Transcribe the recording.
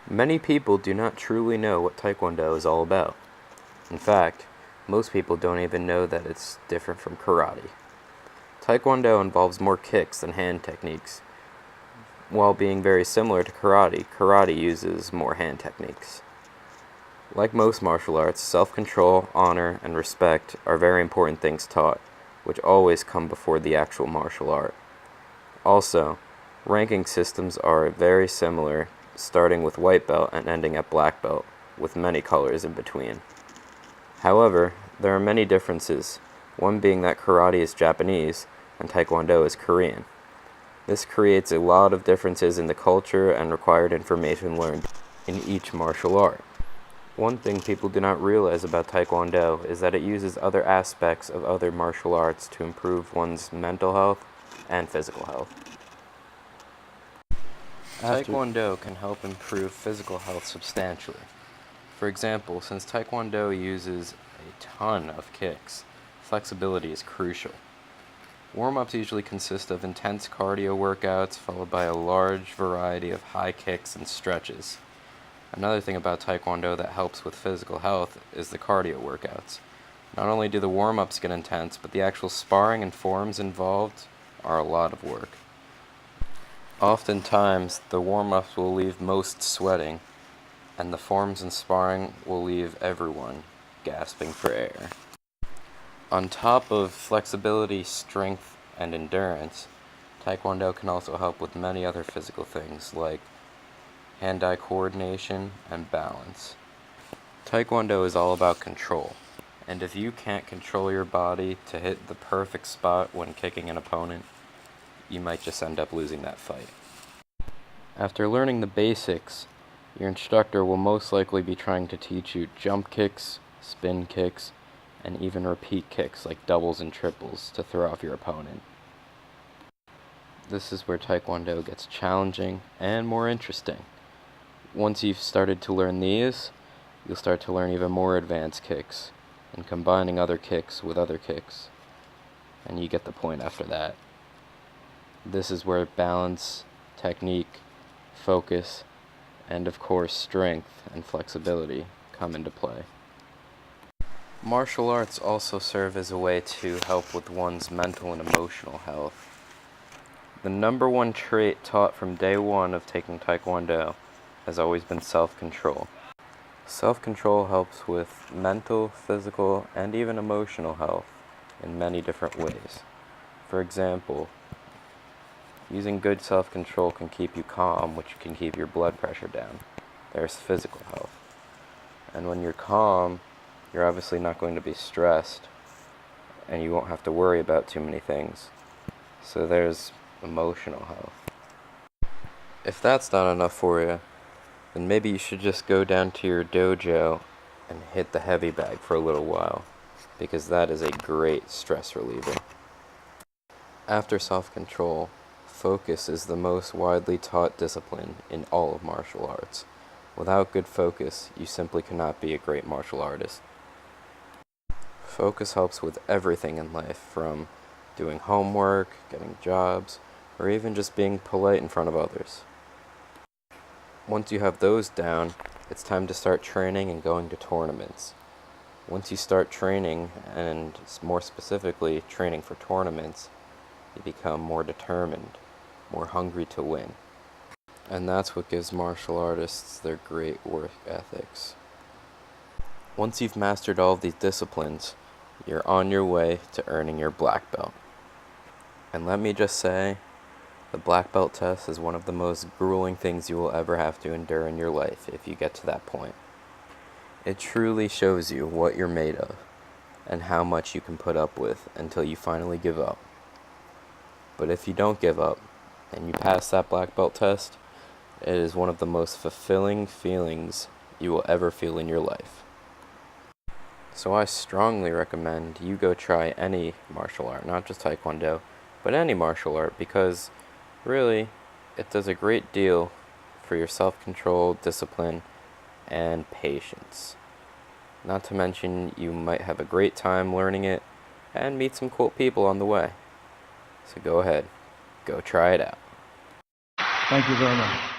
Many people do not truly know what Taekwondo is all about. In fact, most people don't even know that it's different from karate. Taekwondo involves more kicks than hand techniques. While being very similar to karate, karate uses more hand techniques. Like most martial arts, self-control, honor, and respect are very important things taught, which always come before the actual martial art. Also, ranking systems are very similar, starting with white belt and ending at black belt, with many colors in between. However, there are many differences, one being that karate is Japanese and Taekwondo is Korean. This creates a lot of differences in the culture and required information learned in each martial art. One thing people do not realize about Taekwondo is that it uses other aspects of other martial arts to improve one's mental health and physical health. Taekwondo can help improve physical health substantially. For example, since Taekwondo uses a ton of kicks, flexibility is crucial. Warm-ups usually consist of intense cardio workouts followed by a large variety of high kicks and stretches. Another thing about Taekwondo that helps with physical health is the cardio workouts. Not only do the warm-ups get intense, but the actual sparring and forms involved are a lot of work. Oftentimes, the warm-ups will leave most sweating, and the forms and sparring will leave everyone gasping for air. On top of flexibility, strength, and endurance, Taekwondo can also help with many other physical things like hand-eye coordination and balance. Taekwondo is all about control, and if you can't control your body to hit the perfect spot when kicking an opponent, you might just end up losing that fight. After learning the basics, your instructor will most likely be trying to teach you jump kicks, spin kicks, and even repeat kicks like doubles and triples to throw off your opponent. This is where Taekwondo gets challenging and more interesting. Once you've started to learn these, you'll start to learn even more advanced kicks, and combining other kicks with other kicks, and you get the point after that. This is where balance, technique, focus, and of course strength and flexibility come into play. Martial arts also serve as a way to help with one's mental and emotional health. The number one trait taught from day one of taking Taekwondo has always been self-control. Self-control helps with mental, physical, and even emotional health in many different ways. For example, using good self-control can keep you calm, which can keep your blood pressure down. There's physical health. And when you're calm, you're obviously not going to be stressed, and you won't have to worry about too many things. So there's emotional health. If that's not enough for you, then maybe you should just go down to your dojo and hit the heavy bag for a little while, because that is a great stress reliever. After self-control, focus is the most widely taught discipline in all of martial arts. Without good focus, you simply cannot be a great martial artist. Focus helps with everything in life, from doing homework, getting jobs, or even just being polite in front of others. Once you have those down, it's time to start training and going to tournaments. Once you start training, and more specifically training for tournaments, you become more determined, more hungry to win. And that's what gives martial artists their great work ethics. Once you've mastered all of these disciplines, you're on your way to earning your black belt. And let me just say, the black belt test is one of the most grueling things you will ever have to endure in your life if you get to that point. It truly shows you what you're made of and how much you can put up with until you finally give up. But if you don't give up and you pass that black belt test, it is one of the most fulfilling feelings you will ever feel in your life. So I strongly recommend you go try any martial art, not just Taekwondo, but any martial art, because really, it does a great deal for your self-control, discipline, and patience. Not to mention, you might have a great time learning it and meet some cool people on the way. So go ahead, go try it out. Thank you very much.